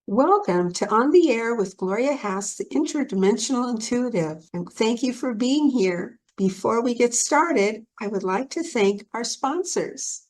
Welcome to On the Air with Gloria Haas, the Interdimensional Intuitive, and thank you for being here. Before we get started, I would like to thank our sponsors.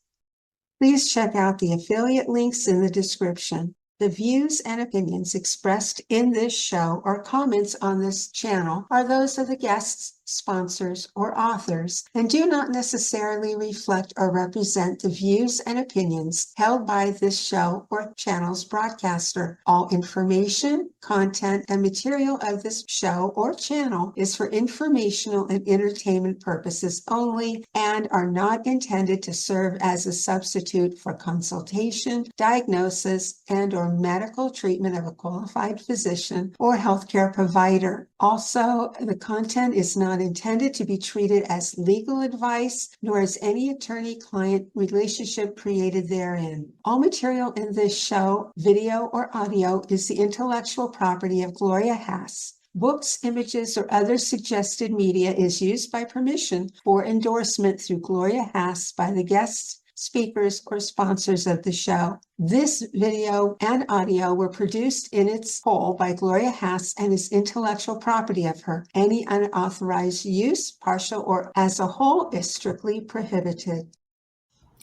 Please check out the affiliate links in the description. The views and opinions expressed in this show or comments on this channel are those of the guests, sponsors, or authors and do not necessarily reflect or represent the views and opinions held by this show or channel's broadcaster. All information, content, and material of this show or channel is for informational and entertainment purposes only and are not intended to serve as a substitute for consultation, diagnosis, and/or medical treatment of a qualified physician or healthcare provider. Also, the content is not intended to be treated as legal advice, nor is any attorney-client relationship created therein. All material in this show, video or audio, is the intellectual property of Gloria Haas. Books, images, or other suggested media is used by permission or endorsement through Gloria Haas by the guests, speakers, or sponsors of the show. This video and audio were produced in its whole by Gloria Haas and is intellectual property of her. Any unauthorized use, partial or as a whole, is strictly prohibited.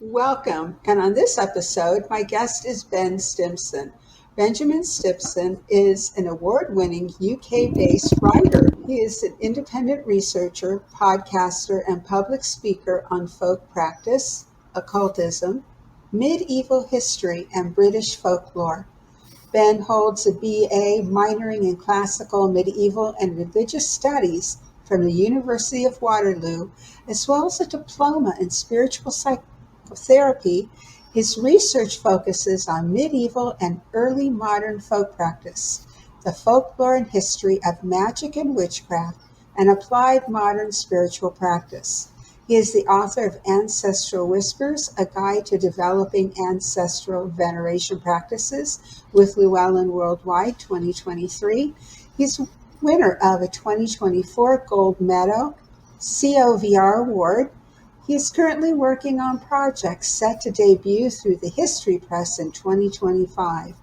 Welcome, and on this episode, my guest is Ben Stimpson. Benjamin Stimpson is an award-winning UK-based writer. He is an independent researcher, podcaster, and public speaker on folk practice, occultism, medieval history, and British folklore. Ben holds a BA minoring in classical, medieval, and religious studies from the University of Waterloo, as well as a diploma in spiritual psychotherapy. His research focuses on medieval and early modern folk practice, the folklore and history of magic and witchcraft, and applied modern spiritual practice. He is the author of Ancestral Whispers, a guide to developing ancestral veneration practices with Llewellyn Worldwide 2023. He's winner of a 2024 Gold Medal COVR Award. He is currently working on projects set to debut through the History Press in 2025.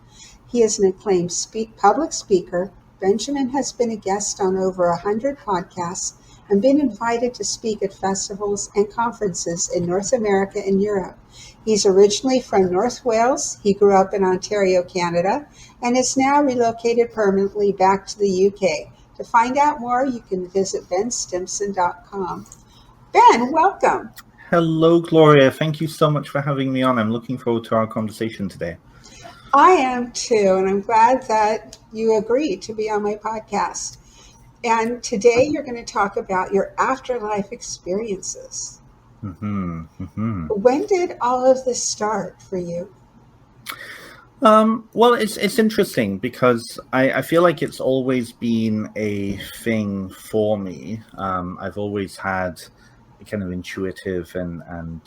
He is an acclaimed public speaker. Benjamin has been a guest on over 100 podcasts and been invited to speak at festivals and conferences in North America and Europe. He's originally from North Wales. He grew up in Ontario, Canada, and is now relocated permanently back to the UK. To find out more, you can visit benstimpson.com. Ben, welcome. Hello, Gloria. Thank you so much for having me on. I'm looking forward to our conversation today. I am too, and I'm glad that you agreed to be on my podcast. And today you're going to talk about your afterlife experiences. When did all of this start for you? Well, it's interesting because I feel like it's always been a thing for me. I've always had a kind of intuitive and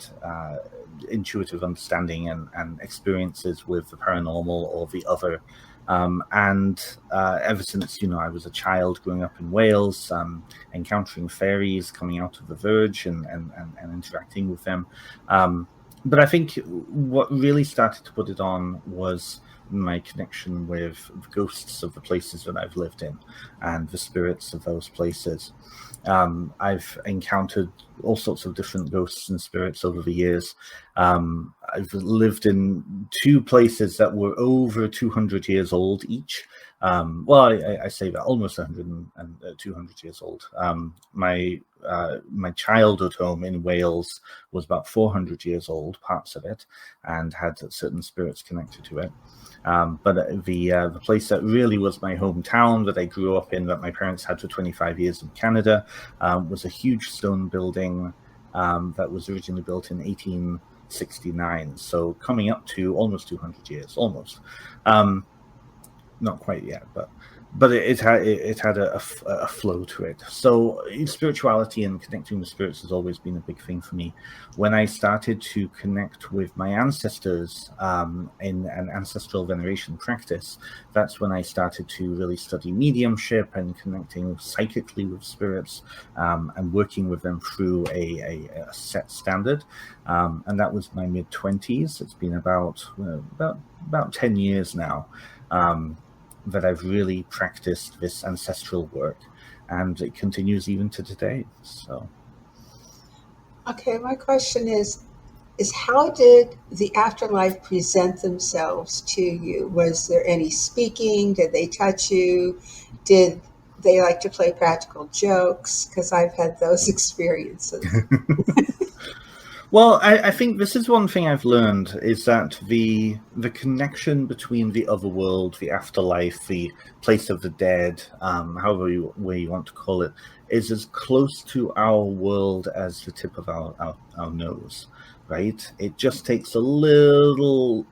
intuitive understanding and experiences with the paranormal or the other. And ever since, I was a child growing up in Wales, encountering fairies coming out of the verge and interacting with them. But I think what really started to put it on was my connection with the ghosts of the places that I've lived in and the spirits of those places. I've encountered all sorts of different ghosts and spirits over the years. I've lived in two places that were over 200 years old each. I say that almost 100 and 200 years old. My childhood home in Wales was about 400 years old, parts of it, and had certain spirits connected to it. But the place that really was my hometown that I grew up in, that my parents had for 25 years in Canada, was a huge stone building that was originally built in 1869. So coming up to almost 200 years, almost. Not quite yet, but it had a flow to it. So spirituality and connecting with spirits has always been a big thing for me. When I started to connect with my ancestors in an ancestral veneration practice, that's when I started to really study mediumship and connecting psychically with spirits and working with them through a set standard. And that was my mid-20s. It's been about 10 years now. that I've really practiced this ancestral work, and it continues even to today. So. Okay, my question is how did the afterlife present themselves to you? Was there any speaking? Did they touch you? Did they like to play practical jokes? Because I've had those experiences. Well, I think this is one thing I've learned, is that the connection between the other world, the afterlife, the place of the dead, however way you want to call it, is as close to our world as the tip of our nose, right? It just takes a little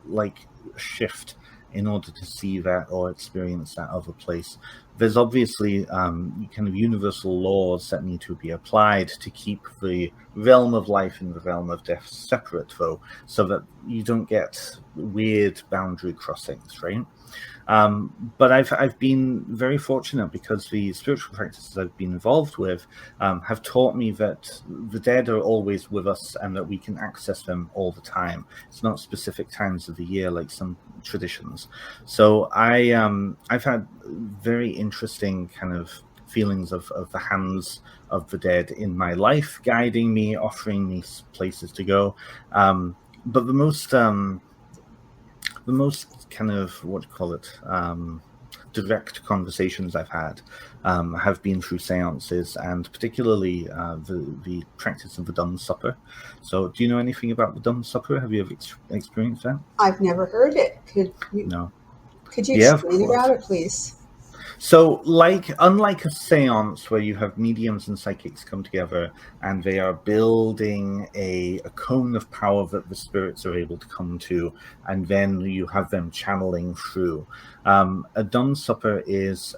shift in order to see that or experience that other place. There's obviously kind of universal laws that need to be applied to keep the realm of life and the realm of death separate, though, so that you don't get weird boundary crossings, right? But I've been very fortunate, because the spiritual practices I've been involved with have taught me that the dead are always with us and that we can access them all the time. It's not specific times of the year like some traditions. So I've had very interesting kind of feelings of the hands of the dead in my life, guiding me, offering me places to go. But the most kind of, what do you call it, direct conversations I've had have been through seances, and particularly the practice of the Dumb Supper. So do you know anything about the Dumb Supper? Have you ever experienced that? I've never heard it. No. Could you Yeah, of explain course. about it, please? So, unlike a seance where you have mediums and psychics come together and they are building a cone of power that the spirits are able to come to, and then you have them channeling through. A dumb supper is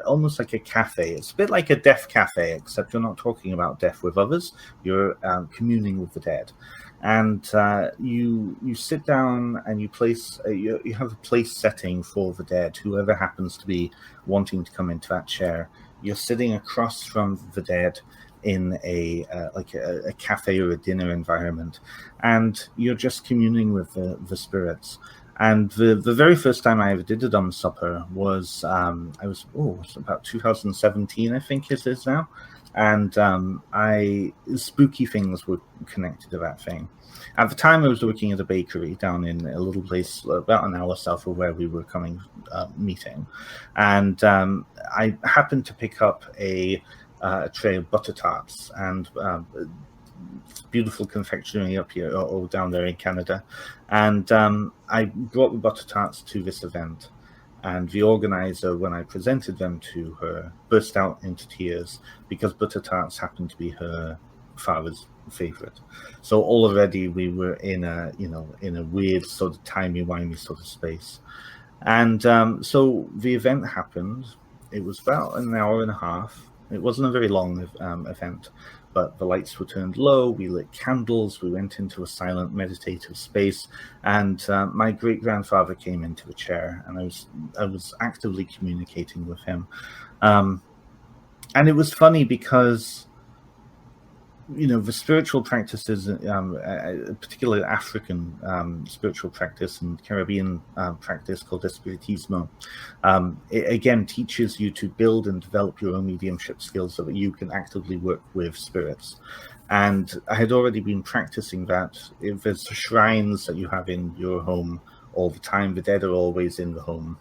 almost like a cafe. It's a bit like a death cafe, except you're not talking about death with others. You're communing with the dead. And you sit down and you place you have a place setting for the dead, whoever happens to be wanting to come into that chair. You're sitting across from the dead in a cafe or a dinner environment, and you're just communing with the spirits. And the very first time I ever did a dumb supper was it was about 2017, I think it is now. And spooky things were connected to that thing. At the time, I was working at a bakery down in a little place about an hour south of where we were meeting, and I happened to pick up a tray of butter tarts, and beautiful confectionery up here or down there in Canada, and I brought the butter tarts to this event. And the organizer, when I presented them to her, burst out into tears, because butter tarts happened to be her father's favorite. So already we were in a weird sort of timey-wimey sort of space. And so the event happened. It was about an hour and a half. It wasn't a very long event, but the lights were turned low. We lit candles. We went into a silent meditative space, and my great grandfather came into the chair, and I was actively communicating with him. And it was funny because, the spiritual practices, particularly African spiritual practice and Caribbean practice called Espiritismo, it again teaches you to build and develop your own mediumship skills so that you can actively work with spirits. And I had already been practicing that. If there's shrines that you have in your home all the time, the dead are always in the home,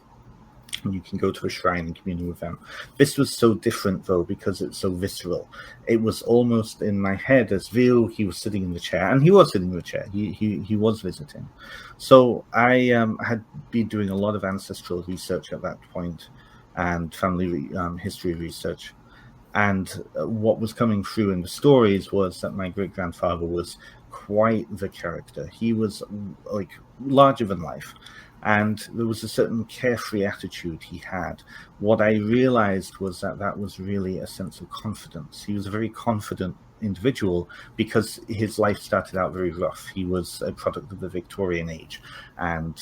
and you can go to a shrine and commune with them. This was so different, though, because it's so visceral. It was almost in my head as though he was sitting in the chair, and he was sitting in the chair. He was visiting. So I had been doing a lot of ancestral research at that point, and family history research. And what was coming through in the stories was that my great-grandfather was quite the character. He was larger than life. And there was a certain carefree attitude he had. What I realized was that was really a sense of confidence. He was a very confident individual because his life started out very rough. He was a product of the Victorian age, and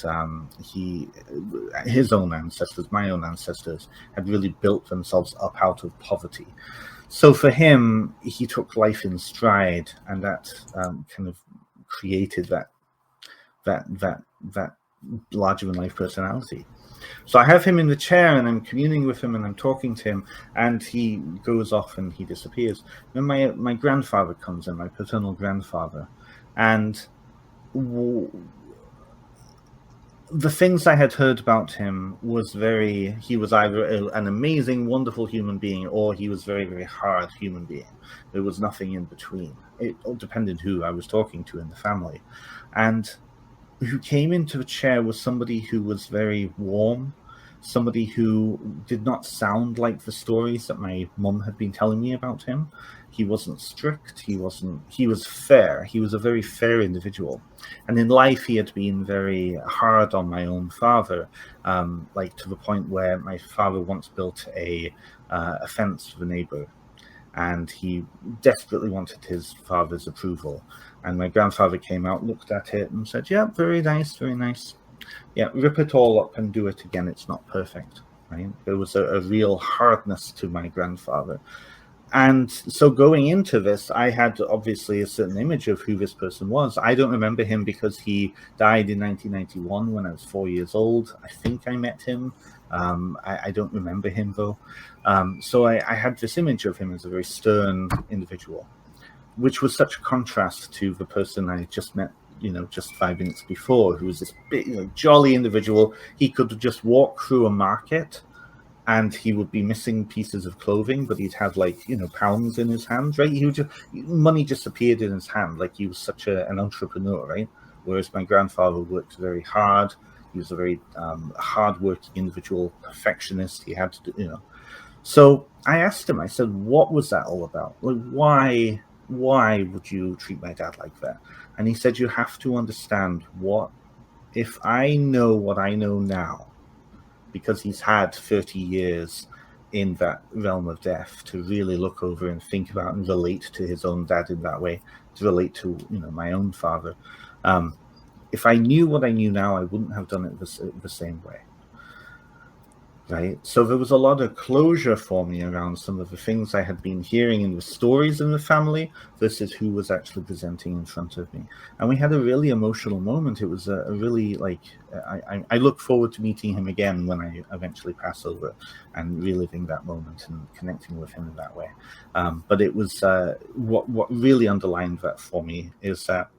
his own ancestors, my own ancestors, had really built themselves up out of poverty. So for him, he took life in stride, and that kind of created that larger than life personality. So I have him in the chair, and I'm communing with him, and I'm talking to him, and he goes off and he disappears. Then my grandfather comes in, my paternal grandfather, and the things I had heard about him was he was either an amazing, wonderful human being, or he was very, very hard human being. There was nothing in between. It all depended who I was talking to in the family. And who came into the chair was somebody who was very warm, somebody who did not sound like the stories that my mum had been telling me about him. He wasn't strict. He was fair. He was a very fair individual. And in life, he had been very hard on my own father, like to the point where my father once built a fence for the neighbor, and he desperately wanted his father's approval. And my grandfather came out, looked at it, and said, "Yeah, very nice, very nice. Yeah, rip it all up and do it again. It's not perfect." Right? There was a real hardness to my grandfather. And so going into this, I had obviously a certain image of who this person was. I don't remember him because he died in 1991 when I was 4 years old. I think I met him. I don't remember him, though. So I had this image of him as a very stern individual, which was such a contrast to the person I just met, just 5 minutes before, who was this big, jolly individual. He could just walk through a market and he would be missing pieces of clothing, but he'd have pounds in his hand, right? Money just appeared in his hand, like he was such an entrepreneur, right? Whereas my grandfather worked very hard. He was a very hard-working individual, perfectionist. He had to do, So I asked him, I said, what was that all about? Like, why would you treat my dad like that? And he said, you have to understand if I know what I know now, because he's had 30 years in that realm of death to really look over and think about and relate to his own dad in that way, to relate to, my own father. If I knew what I knew now, I wouldn't have done it the same way. Right. So there was a lot of closure for me around some of the things I had been hearing in the stories in the family versus who was actually presenting in front of me. And we had a really emotional moment. It was a really I look forward to meeting him again when I eventually pass over and reliving that moment and connecting with him in that way. But it was what really underlined that for me is that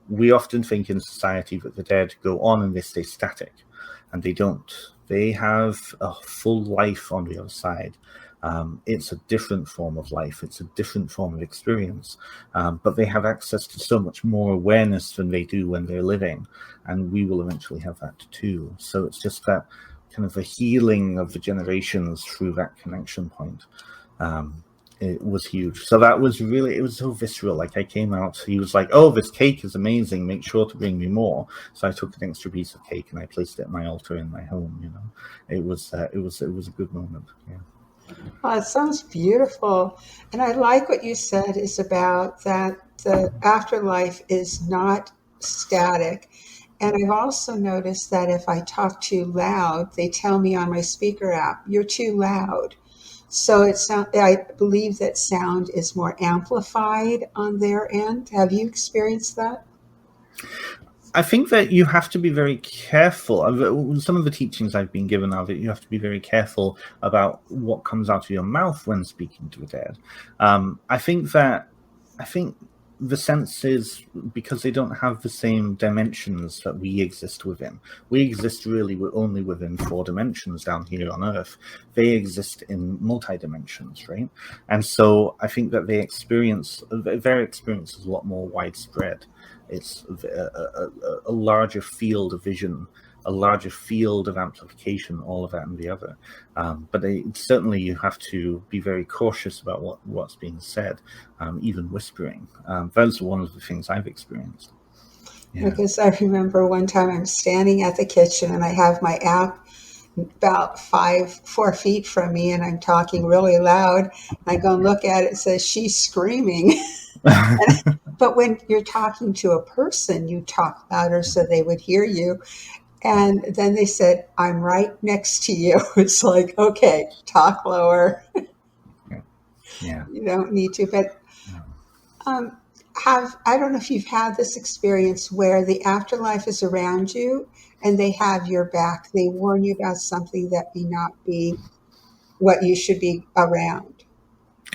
we often think in society that the dead go on and they stay static, and they don't. They have a full life on the other side. It's a different form of life. It's a different form of experience. But they have access to so much more awareness than they do when they're living. And we will eventually have that too. So it's just that kind of a healing of the generations through that connection point. It was huge. So that was really, it was so visceral. Like I came out, he was like, "Oh, this cake is amazing. Make sure to bring me more." So I took an extra piece of cake and I placed it at my altar in my home. It was a good moment. Yeah. Oh, it sounds beautiful. And I like what you said is about that the afterlife is not static. And I've also noticed that if I talk too loud, they tell me on my speaker app, "You're too loud." So I believe that sound is more amplified on their end. Have you experienced that? I think that you have to be very careful. Some of the teachings I've been given are that you have to be very careful about what comes out of your mouth when speaking to the dead. I think the senses, because they don't have the same dimensions that we exist within. We exist really only within 4 dimensions down here on Earth. They exist in multi-dimensions, right? And so I think that their experience is a lot more widespread. It's a larger field of vision, a larger field of amplification, all of that and the other. But certainly you have to be very cautious about what's being said, even whispering. That's one of the things I've experienced. Yeah. Because I remember one time I'm standing at the kitchen and I have my app about 4 feet from me and I'm talking really loud. I go and look at it, it says, "She's screaming." But when you're talking to a person, you talk louder so they would hear you. And then they said, "I'm right next to you." It's like, okay, talk lower. Yeah. You don't need to. But I don't know if you've had this experience where the afterlife is around you and they have your back. They warn you about something that may not be what you should be around.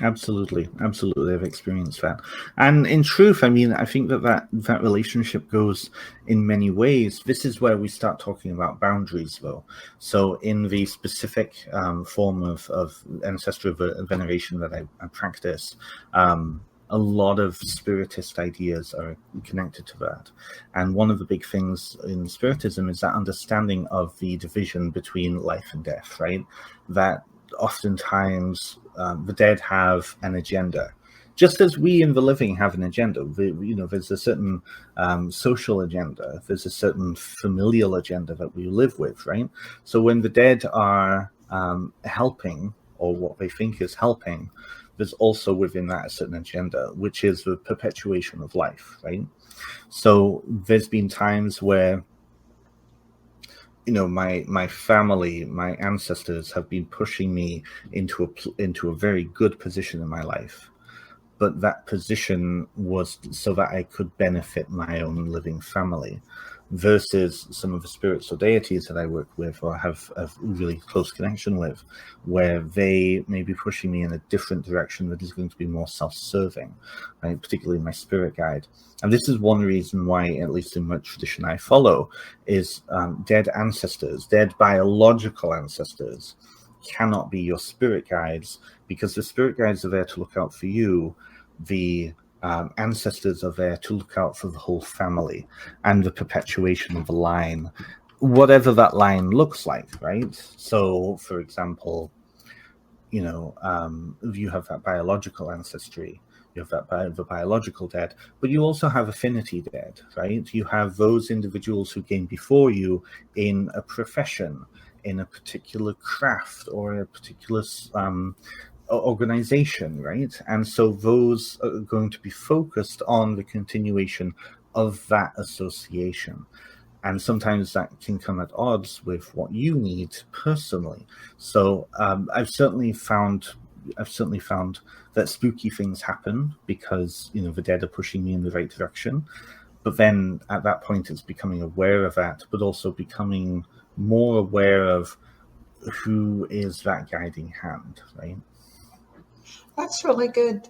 Absolutely, absolutely, I've experienced that. And in truth, I mean, I think that relationship goes in many ways. This is where we start talking about boundaries, though. So in the specific form of ancestral veneration that I practice, a lot of spiritist ideas are connected to that. And one of the big things in spiritism is that understanding of the division between life and death, right? That oftentimes the dead have an agenda, just as we in the living have an agenda. There's a certain social agenda, there's a certain familial agenda that we live with, right? So when the dead are helping, or what they think is helping, there's also within that a certain agenda, which is the perpetuation of life, right? So there's been times where my family, my ancestors have been pushing me into a very good position in my life, but that position was so that I could benefit my own living family, versus some of the spirits or deities that I work with or have a really close connection with, where they may be pushing me in a different direction that is going to be more self-serving, right? Particularly my spirit guide. And this is one reason why, at least in what tradition I follow, is dead ancestors, dead biological ancestors, cannot be your spirit guides, because the spirit guides are there to look out for you. The ancestors are there to look out for the whole family and the perpetuation of the line, whatever that line looks like, right? So, for example, if you have that biological ancestry, you have the biological dead, but you also have affinity dead, right? You have those individuals who came before you in a profession, in a particular craft, or a particular organization, right? And so those are going to be focused on the continuation of that association. And sometimes that can come at odds with what you need personally. So I've certainly found that spooky things happen because the dead are pushing me in the right direction. But then at that point, it's becoming aware of that, but also becoming more aware of who is that guiding hand, right? That's really good.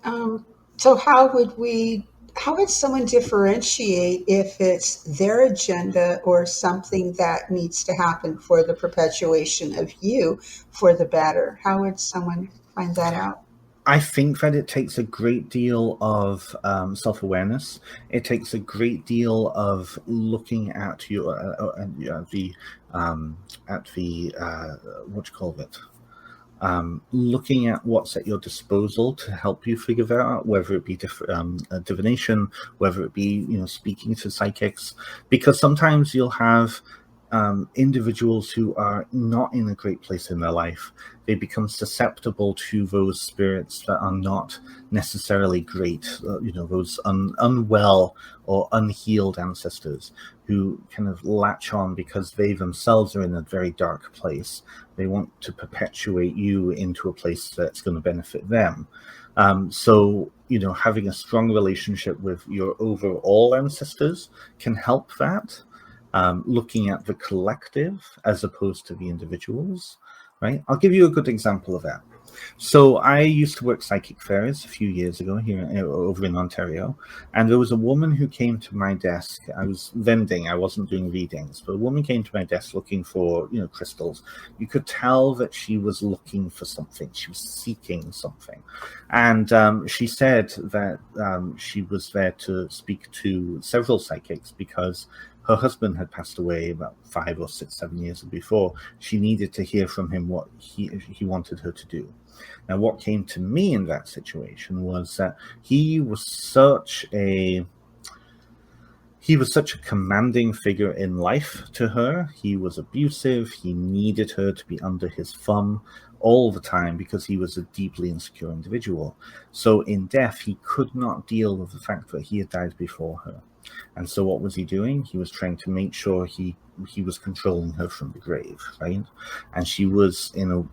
So how would someone differentiate if it's their agenda or something that needs to happen for the perpetuation of you for the better? How would someone find that out? I think that it takes a great deal of self-awareness. It takes a great deal of looking at your what you call it, looking at what's at your disposal to help you figure that out, whether it be divination, whether it be speaking to psychics, because sometimes you'll have individuals who are not in a great place in their life. They become susceptible to those spirits that are not necessarily great, those unwell or unhealed ancestors who kind of latch on because they themselves are in a very dark place. They want to perpetuate you into a place that's going to benefit them. So having a strong relationship with your overall ancestors can help that. Looking at the collective as opposed to the individuals, right? I'll give you a good example of that. So I used to work psychic fairs a few years ago here over in Ontario, and there was a woman who came to my desk. I was vending, I wasn't doing readings, but a woman came to my desk looking for crystals. You could tell that she was looking for something. She was seeking something, and she said that she was there to speak to several psychics because her husband had passed away about 5 or 6, 7 years before. She needed to hear from him what he wanted her to do. Now, what came to me in that situation was that he was such a commanding figure in life to her. He was abusive. He needed her to be under his thumb all the time because he was a deeply insecure individual. So in death, he could not deal with the fact that he had died before her. And so what was he doing? He was trying to make sure he was controlling her from the grave, right? And she was in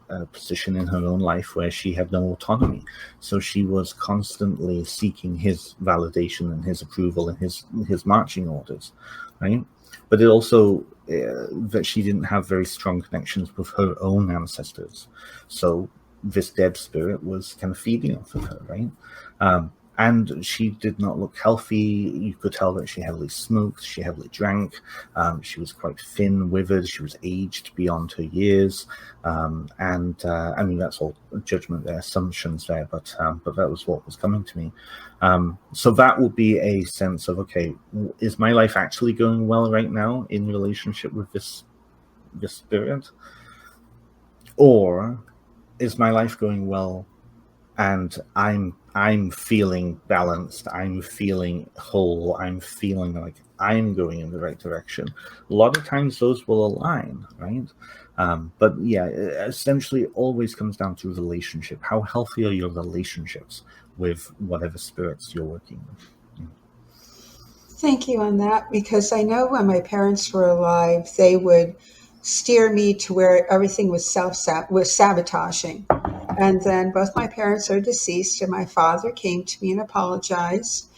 a position in her own life where she had no autonomy. So she was constantly seeking his validation and his approval and his marching orders, right? But it also that she didn't have very strong connections with her own ancestors. So this dead spirit was kind of feeding off of her, right? And she did not look healthy. You could tell that she heavily smoked, she heavily drank. She was quite thin, withered. She was aged beyond her years. And I mean, that's all judgment there, assumptions there, but that was what was coming to me. So that would be a sense of, okay, is my life actually going well right now in relationship with this spirit? Or is my life going well and I'm feeling balanced, I'm feeling whole, I'm feeling like I'm going in the right direction? A lot of times those will align, right? But yeah, it essentially always comes down to relationship. How healthy are your relationships with whatever spirits you're working with? Thank you on that, because I know when my parents were alive, they would steer me to where everything was sabotaging. And then both my parents are deceased, and my father came to me and apologized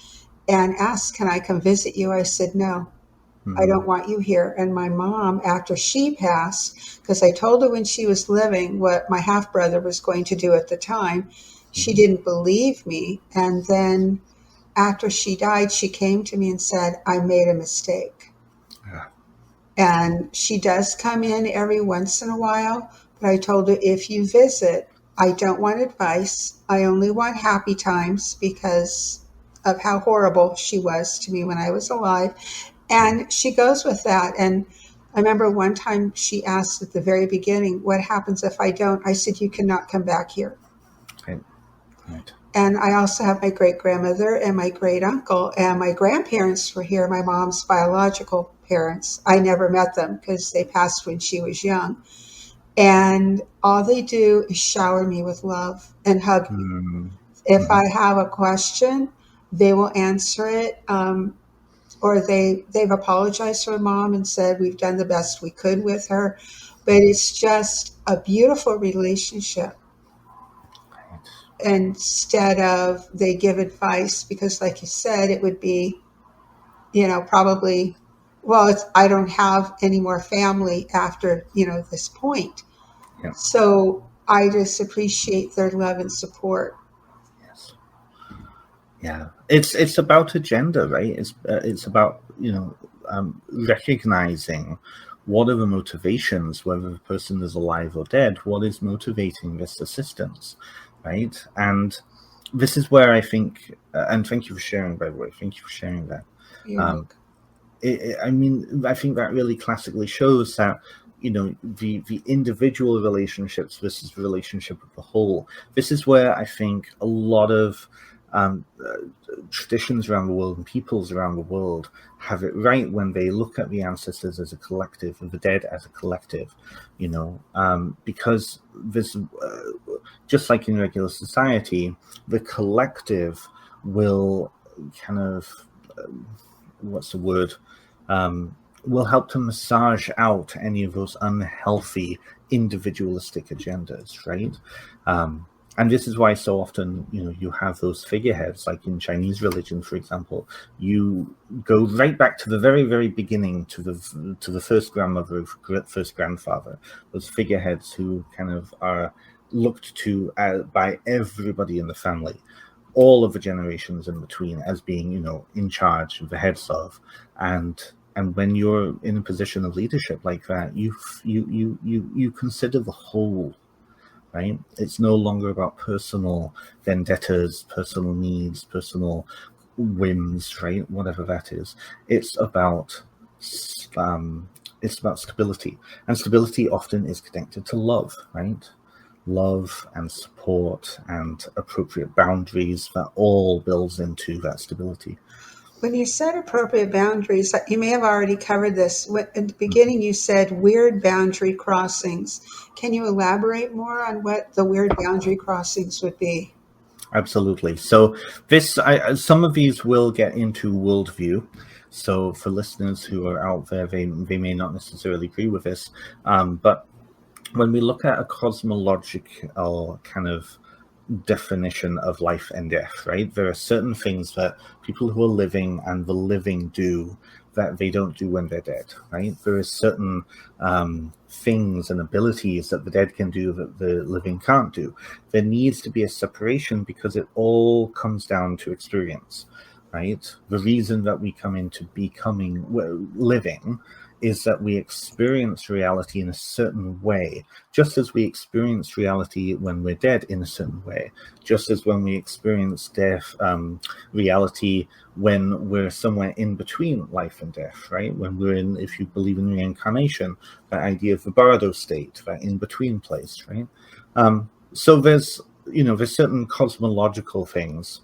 and asked, "Can I come visit you?" I said, "No, I don't want you here." And my mom, after she passed, because I told her when she was living what my half brother was going to do at the time, she didn't believe me. And then after she died, she came to me and said, "I made a mistake." Yeah. And she does come in every once in a while, but I told her, if you visit, I don't want advice. I only want happy times, because of how horrible she was to me when I was alive. And she goes with that. And I remember one time she asked at the very beginning, "What happens if I don't?" I said, "You cannot come back here." Right. And I also have my great grandmother and my great uncle, and my grandparents were here, my mom's biological parents. I never met them because they passed when she was young. And all they do is shower me with love and hug me. If I have a question, they will answer it. Or they've apologized to her mom and said, "We've done the best we could with her." But it's just a beautiful relationship. Instead of they give advice, because like you said, it would be, probably, well, I don't have any more family after, this point. Yeah. So I just appreciate their love and support. Yes. Yeah, it's about agenda, right? It's about recognizing what are the motivations, whether the person is alive or dead. What is motivating this assistance, right? And this is where I think, and thank you for sharing, by the way. Thank you for sharing that. You're welcome. I think that really classically shows that the individual relationships versus the relationship of the whole. This is where I think a lot of traditions around the world and peoples around the world have it right when they look at the ancestors as a collective, or the dead as a collective, because this, just like in regular society, the collective will kind of, what's the word, will help to massage out any of those unhealthy individualistic agendas, right? And this is why so often, you have those figureheads, like in Chinese religion, for example. You go right back to the very, very beginning, to the first grandmother, first grandfather, those figureheads who kind of are looked to by everybody in the family, all of the generations in between, as being, in charge, the heads of. And when you're in a position of leadership like that, you consider the whole, right? It's no longer about personal vendettas, personal needs, personal whims, right? Whatever that is. It's about stability, and stability often is connected to love, right? Love and support and appropriate boundaries, that all builds into that stability. When you set appropriate boundaries, you may have already covered this. At the beginning, you said weird boundary crossings. Can you elaborate more on what the weird boundary crossings would be? Absolutely. So this, some of these will get into worldview. So for listeners who are out there, they may not necessarily agree with this, but when we look at a cosmological kind of definition of life and death, right? There are certain things that people who are living and the living do that they don't do when they're dead, right? There are certain things and abilities that the dead can do that the living can't do. There needs to be a separation because it all comes down to experience, right? The reason that we come into becoming living is that we experience reality in a certain way, just as we experience reality when we're dead in a certain way, just as when we experience death, reality when we're somewhere in between life and death, right? When we're in, if you believe in reincarnation, that idea of the bardo state, that in-between place, right? So there's certain cosmological things.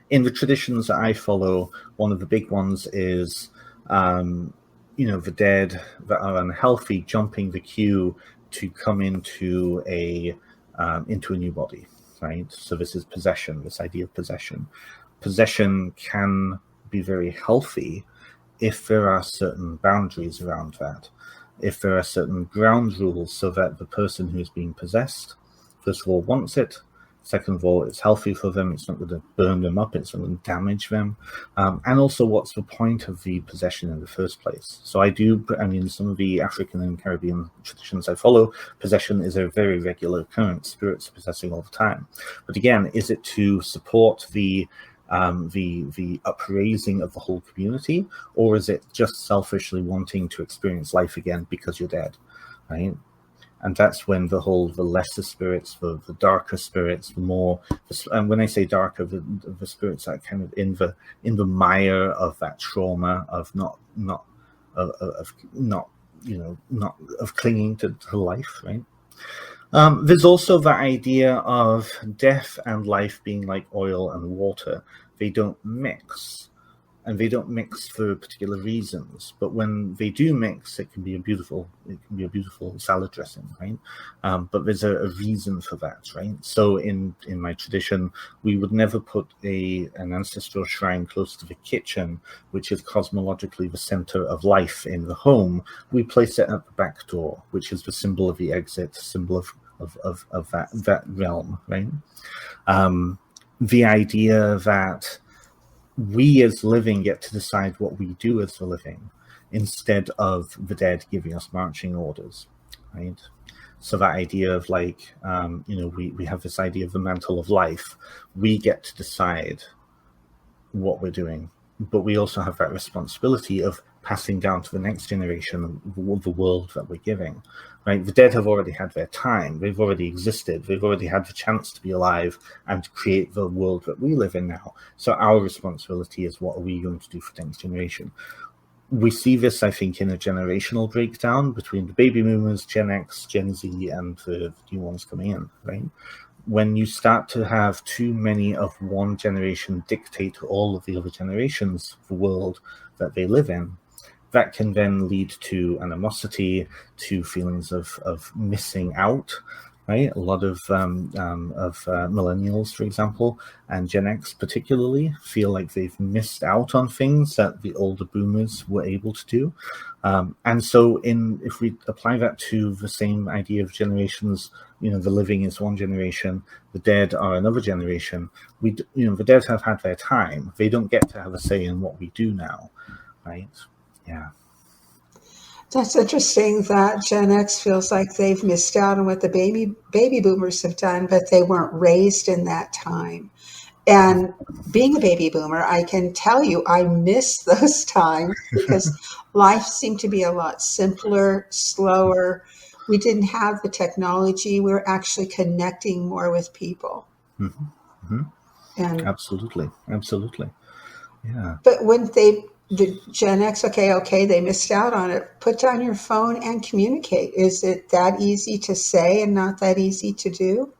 In the traditions that I follow, one of the big ones is the dead that are unhealthy jumping the queue to come into a new body, right? So this is possession, this idea of possession. Possession can be very healthy if there are certain boundaries around that, if there are certain ground rules so that the person who is being possessed, first of all, wants it. Second of all, it's healthy for them. It's not going to burn them up. It's not going to damage them. And also, what's the point of the possession in the first place? So some of the African and Caribbean traditions I follow, possession is a very regular occurrence. Spirits are possessing all the time. But again, is it to support the upraising of the whole community, or is it just selfishly wanting to experience life again because you're dead, right? And that's when the lesser spirits, the darker spirits, and when I say darker, the spirits that are kind of in the mire of that trauma of not clinging to life, right? There's also the idea of death and life being like oil and water. They don't mix, and they don't mix for particular reasons. But when they do mix, it can be a beautiful salad dressing, right? But there's a reason for that, right? So in my tradition, we would never put an ancestral shrine close to the kitchen, which is cosmologically the center of life in the home. We place it at the back door, which is the symbol of the exit, symbol of that realm, right? The idea that we as living get to decide what we do as the living instead of the dead giving us marching orders, right? So that idea of we have this idea of the mantle of life. We get to decide what we're doing, but we also have that responsibility of passing down to the next generation the world that we're giving, right? The dead have already had their time. They've already existed. They've already had the chance to be alive and to create the world that we live in now. So our responsibility is, what are we going to do for the next generation? We see this, I think, in a generational breakdown between the baby boomers, Gen X, Gen Z, and the new ones coming in, right? When you start to have too many of one generation dictate to all of the other generations the world that they live in, that can then lead to animosity, to feelings of missing out, right? A lot of millennials, for example, and Gen X particularly, feel like they've missed out on things that the older boomers were able to do. And so if we apply that to the same idea of generations, the living is one generation, the dead are another generation. The dead have had their time. They don't get to have a say in what we do now, right? Yeah. That's interesting that Gen X feels like they've missed out on what the baby boomers have done, but they weren't raised in that time. And being a baby boomer, I can tell you I miss those times because life seemed to be a lot simpler, slower. We didn't have the technology. We were actually connecting more with people. Mm-hmm. Mm-hmm. And absolutely. Yeah. but when the Gen X, okay, they missed out on it. Put down your phone and communicate. Is it that easy to say and not that easy to do?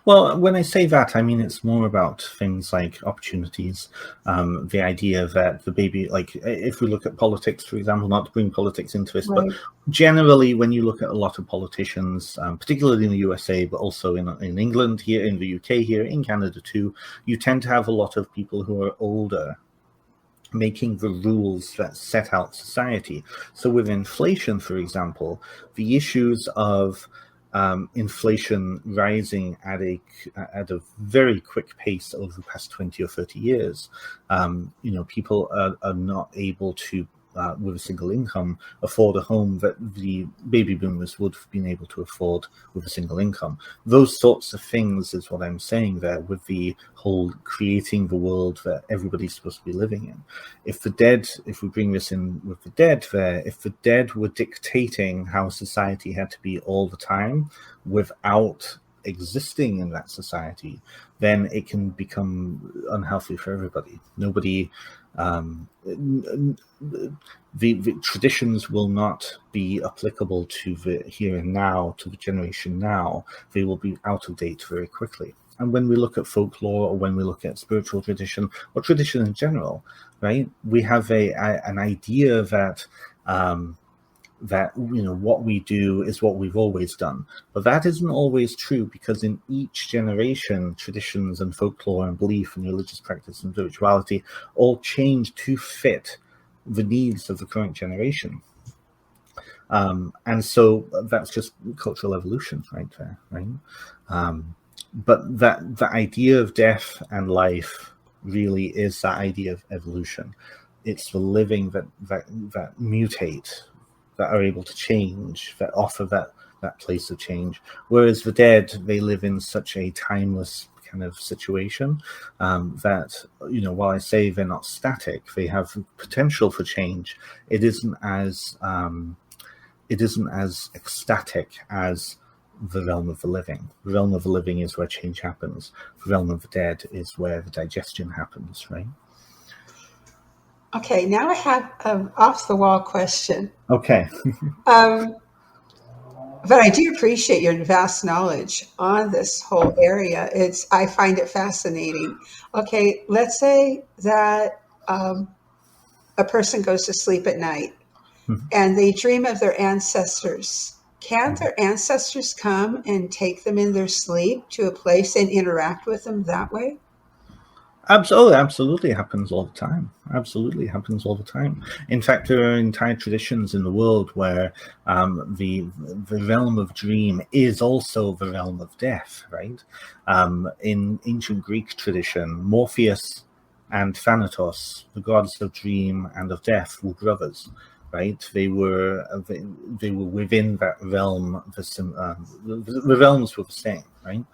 Well, when I say that, I mean it's more about things like opportunities. The idea that the baby, like if we look at politics, for example, not to bring politics into this, but Right. generally, when you look at a lot of politicians, particularly in the USA, but also in England, here in the UK, here in Canada too, you tend to have a lot of people who are older making the rules that set out society. So with inflation, for example, the issues of inflation rising at a very quick pace over the past 20 or 30 years, people are not able to, with a single income, afford a home that the baby boomers would have been able to afford with a single income. Those sorts of things is what I'm saying there with the whole creating the world that everybody's supposed to be living in. If we bring this in with the dead there, if the dead were dictating how society had to be all the time without existing in that society, then it can become unhealthy for everybody. Nobody, the traditions will not be applicable to the here and now, to the generation now. They will be out of date very quickly. And when we look at folklore, or when we look at spiritual tradition, or tradition in general, right, we have an idea that what we do is what we've always done, but that isn't always true, because in each generation, traditions and folklore and belief and religious practice and spirituality all change to fit the needs of the current generation. And so that's just cultural evolution right there, right? But the idea of death and life really is that idea of evolution. It's the living that mutate, that are able to change, that offer that place of change. Whereas the dead, they live in such a timeless kind of situation that, while I say they're not static, they have potential for change. It isn't as ecstatic as the realm of the living. The realm of the living is where change happens. The realm of the dead is where the digestion happens, right? Okay, now I have an off the wall question. Okay. Um, but I do appreciate your vast knowledge on this whole area. I find it fascinating. Okay, let's say that a person goes to sleep at night and they dream of their ancestors. Can their ancestors come and take them in their sleep to a place and interact with them that way? Absolutely happens all the time. Absolutely happens all the time. In fact, there are entire traditions in the world where the realm of dream is also the realm of death, right? In ancient Greek tradition, Morpheus and Thanatos, the gods of dream and of death, were brothers. Right, they were within that realm. The realms were the same, right?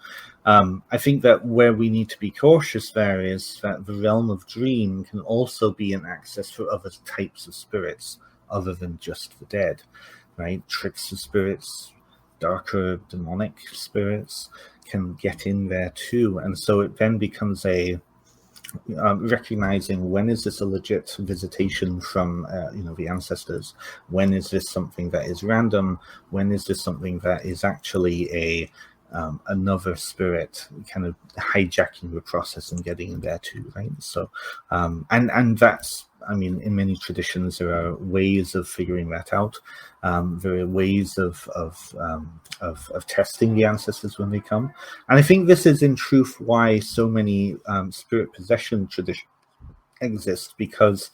I think that where we need to be cautious there is that the realm of dream can also be an access for other types of spirits other than just the dead, right? Trickster spirits, darker demonic spirits can get in there too, and so it then becomes recognizing when is this a legit visitation from the ancestors, when is this something that is random, when is this something that is actually another spirit kind of hijacking the process and getting in there too, right? So and that's, I mean, in many traditions there are ways of figuring that out. There are ways of testing the ancestors when they come, and I think this is in truth why so many spirit possession traditions exist, because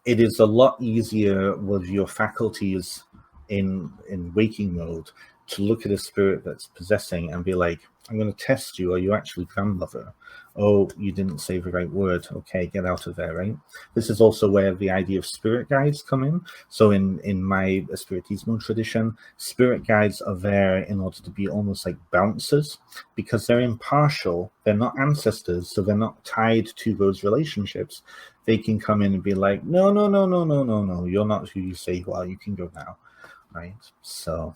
it is a lot easier with your faculties in waking mode to look at a spirit that's possessing and be like, I'm going to test you. Are you actually grandmother? Oh, you didn't say the right word. Okay, get out of there, right? This is also where the idea of spirit guides come in. So in my Spiritismo tradition, spirit guides are there in order to be almost like bouncers, because they're impartial. They're not ancestors, so they're not tied to those relationships. They can come in and be like, no, you're not who you say you are. You can go now, right? So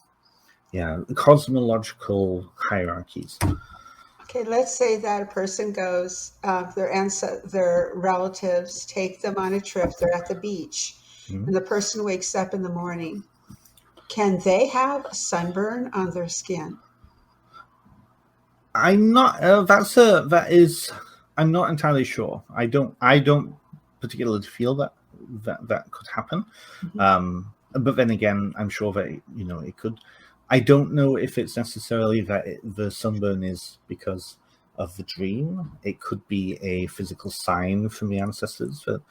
yeah, cosmological hierarchies. Okay, let's say that a person goes, their relatives take them on a trip. They're at the beach, and the person wakes up in the morning. Can they have a sunburn on their skin? I'm not. I'm not entirely sure. I don't particularly feel that could happen. But then again, I'm sure that it could. I don't know if it's necessarily that the sunburn is because of the dream. It could be a physical sign from the ancestors that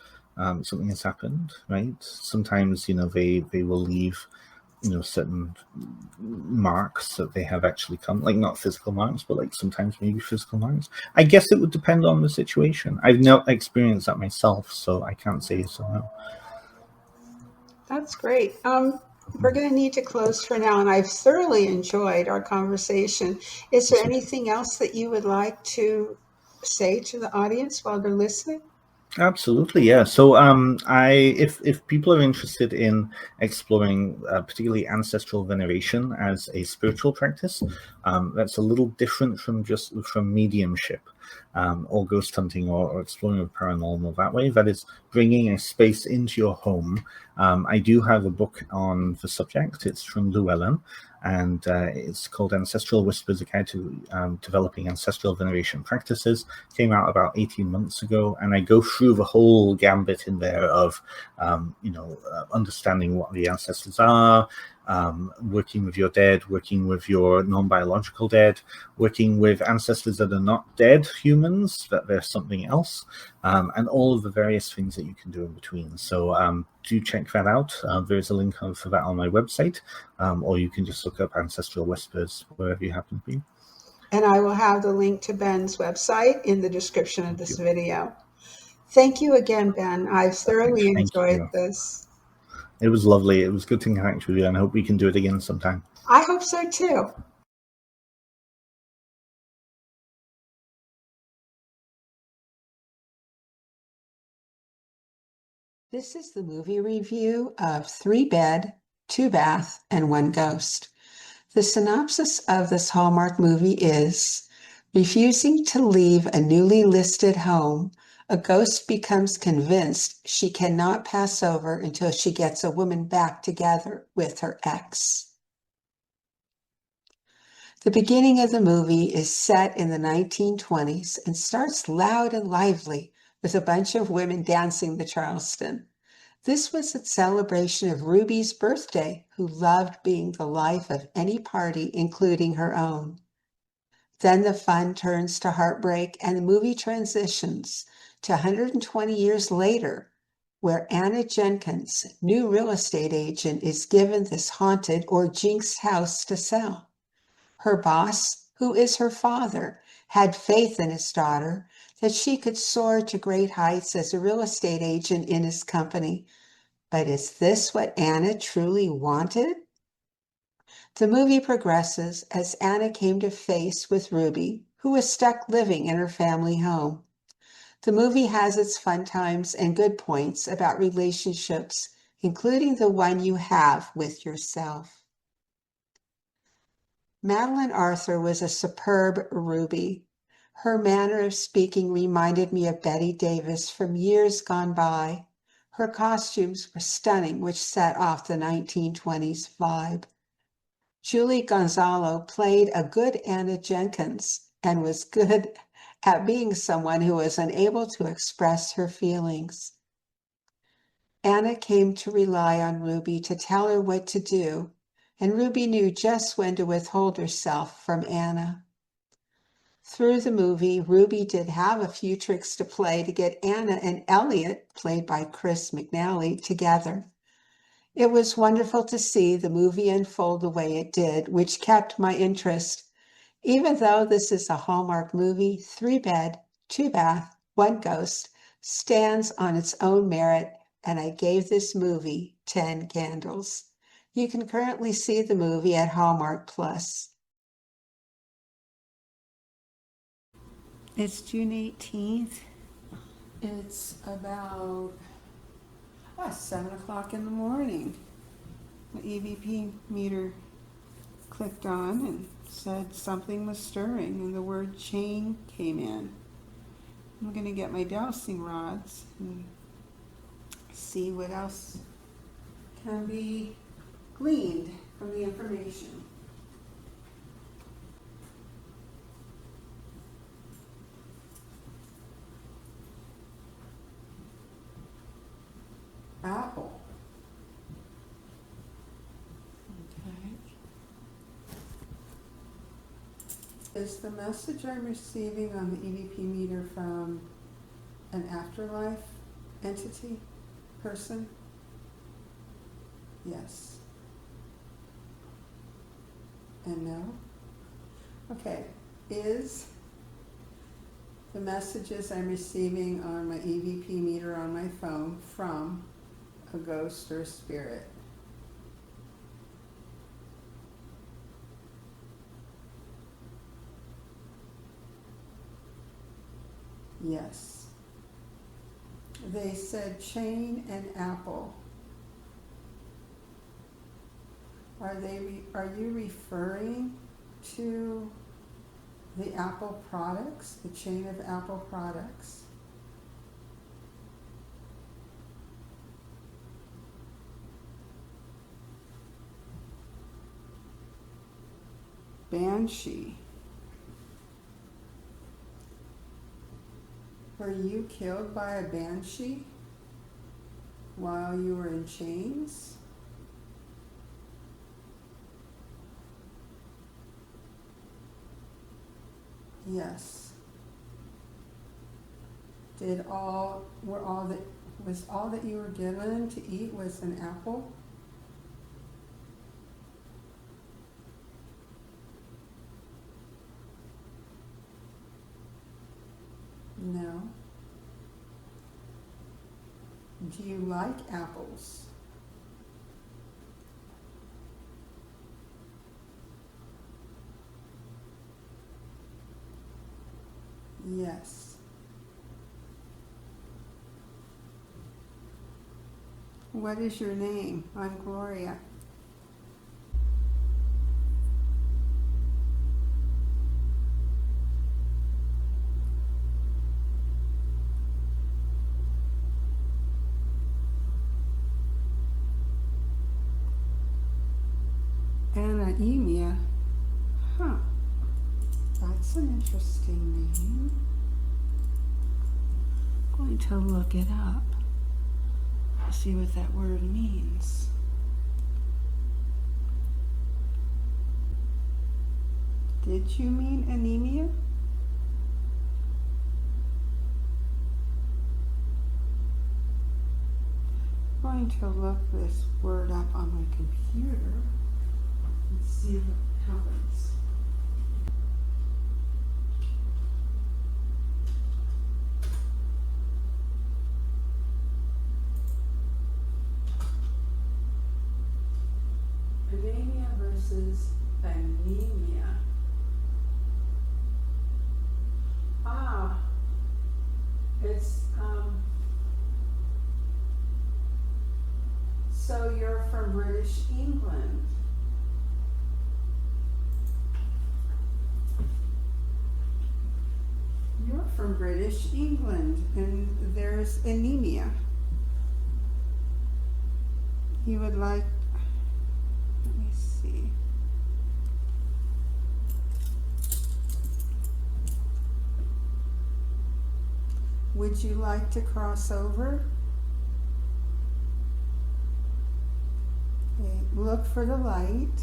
something has happened. Right? Sometimes they will leave certain marks that they have actually come, like not physical marks, but like sometimes maybe physical marks. I guess it would depend on the situation. I've not experienced that myself, so I can't say yes or no. That's great. We're going to need to close for now, and I've thoroughly enjoyed our conversation. Is there anything else that you would like to say to the audience while they're listening? Absolutely, yeah. So, if people are interested in exploring, particularly ancestral veneration as a spiritual practice, that's a little different from mediumship, or ghost hunting, or exploring the paranormal that way. That is bringing a space into your home. I do have a book on the subject. It's from Llewellyn, and it's called Ancestral Whispers: A Guide to Developing Ancestral Veneration Practices. Came out about 18 months ago, and I go through the whole gambit in there of understanding what the ancestors are, working with your dead, working with your non-biological dead, working with ancestors that are not dead humans, that they're something else, and all of the various things that you can do in between. So do check that out. There's a link for that on my website, or you can just look up Ancestral Whispers wherever you happen to be. And I will have the link to Ben's website in the description of this video. Thank you again, Ben. I've thoroughly Thank enjoyed you. this. It was lovely. It was good to connect with you, and I hope we can do it again sometime. I hope so too. This is the movie review of 3 Bed, 2 Bath, and 1 Ghost. The synopsis of this Hallmark movie is: refusing to leave a newly listed home, a ghost becomes convinced she cannot pass over until she gets a woman back together with her ex. The beginning of the movie is set in the 1920s and starts loud and lively with a bunch of women dancing the Charleston. This was a celebration of Ruby's birthday, who loved being the life of any party, including her own. Then the fun turns to heartbreak, and the movie transitions to 120 years later, where Anna Jenkins, new real estate agent, is given this haunted or jinxed house to sell. Her boss, who is her father, had faith in his daughter that she could soar to great heights as a real estate agent in his company. But is this what Anna truly wanted? The movie progresses as Anna came to face with Ruby, who was stuck living in her family home. The movie has its fun times and good points about relationships, including the one you have with yourself. Madeline Arthur was a superb Ruby. Her manner of speaking reminded me of Betty Davis from years gone by. Her costumes were stunning, which set off the 1920s vibe. Julie Gonzalo played a good Anna Jenkins and was good at being someone who was unable to express her feelings. Anna came to rely on Ruby to tell her what to do, and Ruby knew just when to withhold herself from Anna. Through the movie, Ruby did have a few tricks to play to get Anna and Elliot, played by Chris McNally, together. It was wonderful to see the movie unfold the way it did, which kept my interest. Even though this is a Hallmark movie, 3 Bed, 2 Bath, 1 Ghost stands on its own merit, and I gave this movie 10 candles. You can currently see the movie at Hallmark Plus. It's June 18th. It's about 7 o'clock in the morning. The EVP meter clicked on and said something was stirring, and the word chain came in. I'm going to get my dowsing rods and see what else can be gleaned from the information. Is the message I'm receiving on the EVP meter from an afterlife entity, person? Yes. And no? Okay. Is the messages I'm receiving on my EVP meter on my phone from a ghost or a spirit? Yes. They said chain and apple. Are you referring to the Apple products, the chain of Apple products? Banshee. Were you killed by a banshee while you were in chains? Yes. Was all that you were given to eat was an apple? No. Do you like apples? Yes. What is your name? I'm Gloria. Anemia. Huh. That's an interesting name. I'm going to look it up. See what that word means. Did you mean anemia? I'm going to look this word up on my computer and see what happens. Anemia versus anemia. It's so you're from British England. You're from British England, and there's anemia. You would like, let me see. Would you like to cross over? Okay, look for the light.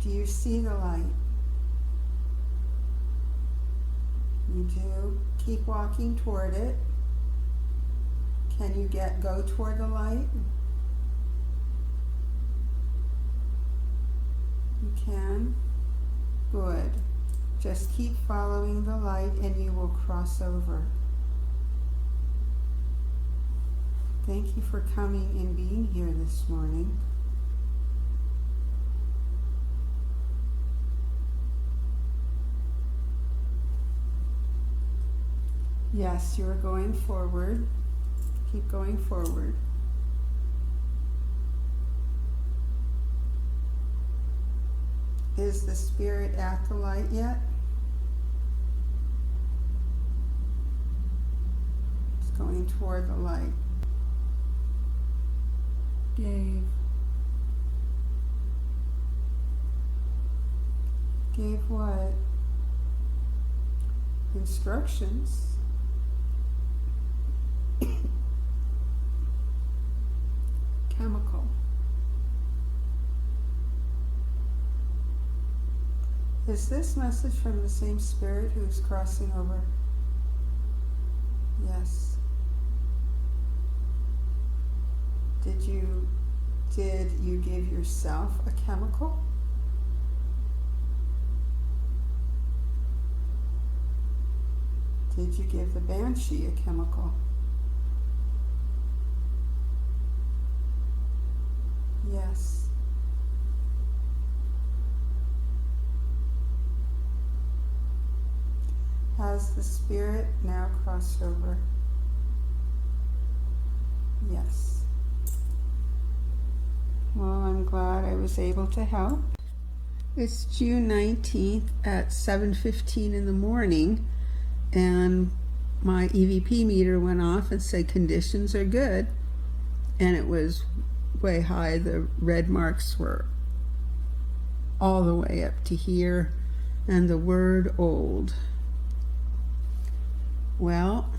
Do you see the light? You do. Keep walking toward it. Can you go toward the light? You can? Good. Just keep following the light and you will cross over. Thank you for coming and being here this morning. Yes, you're going forward. Keep going forward. Is the spirit at the light yet? It's going toward the light. Gave what? Instructions. Chemical. Is this message from the same spirit who's crossing over? Yes. Did you give yourself a chemical? Did you give the banshee a chemical? Yes. Has the spirit now crossed over? Yes. Well, I'm glad I was able to help. It's June 19th at 7:15 in the morning, and my EVP meter went off and said conditions are good, and it was way high. The red marks were all the way up to here, and the word old. Well,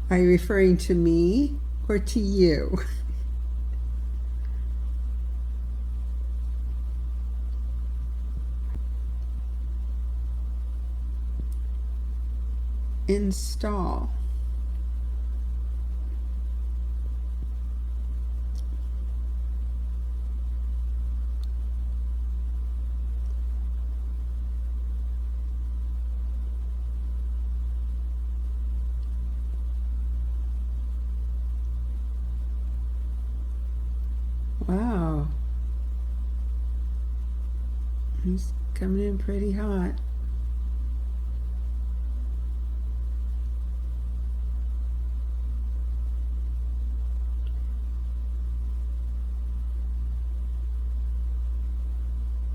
are you referring to me or to you? Install. Wow. He's coming in pretty hot.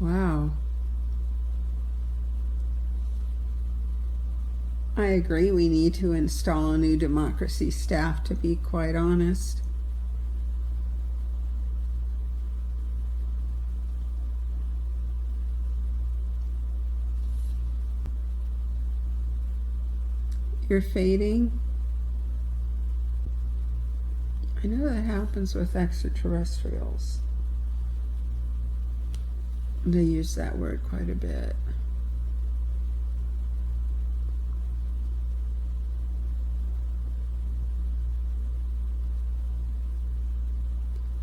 Wow. I agree, we need to install a new democracy staff, to be quite honest. You're fading. I know that happens with extraterrestrials. They use that word quite a bit.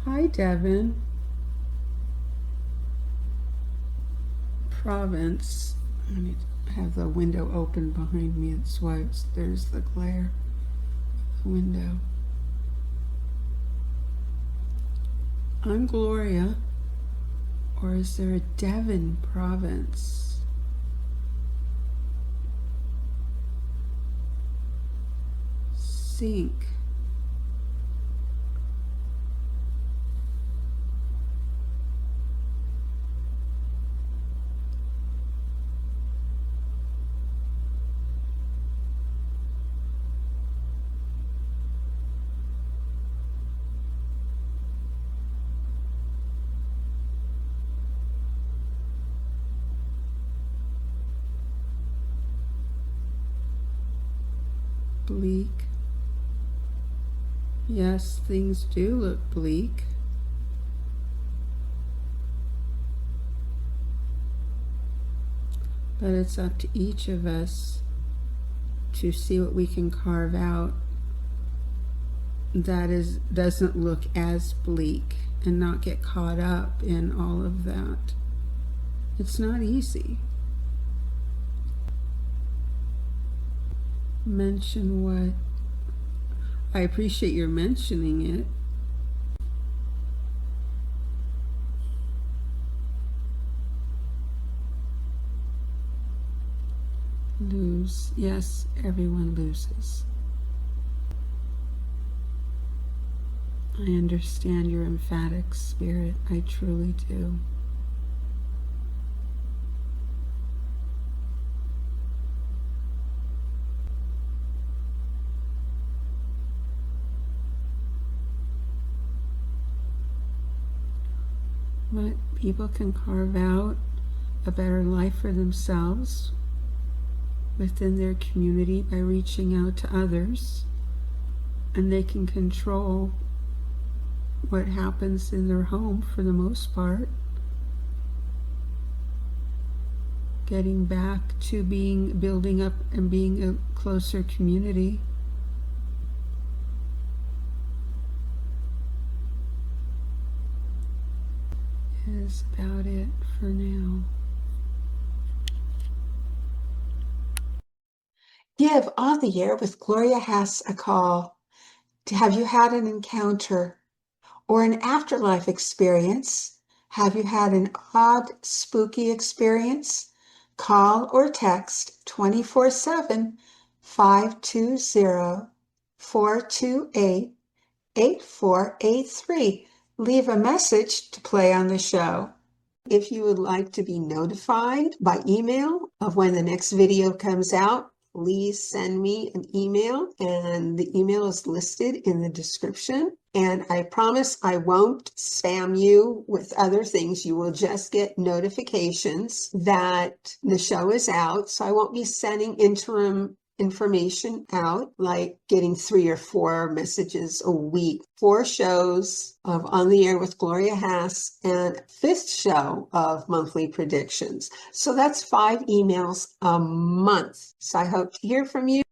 Hi, Devin. Province. I need to have the window open behind me. That's why there's the glare. The window. I'm Gloria. Or is there a Devon province? Sink. Bleak. Yes, things do look bleak. But it's up to each of us to see what we can carve out that doesn't look as bleak and not get caught up in all of that. It's not easy. Mention what? I appreciate your mentioning it. Lose. Yes, everyone loses. I understand your emphatic spirit. I truly do. But people can carve out a better life for themselves within their community by reaching out to others, and they can control what happens in their home for the most part. getting back to building up and being a closer community. Is about it for now. Give On the Air with Gloria Hess a call. Have you had an encounter or an afterlife experience? Have you had an odd, spooky experience? Call or text 24/7 520-428-8483. Leave a message to play on the show. If you would like to be notified by email of when the next video comes out, please send me an email, and the email is listed in the description. And I promise I won't spam you with other things. You will just get notifications that the show is out. So I won't be sending interim information out, like getting 3 or 4 messages a week. 4 shows of On the Air with Gloria Hess and 5th show of Monthly Predictions. So that's 5 emails a month. So I hope to hear from you.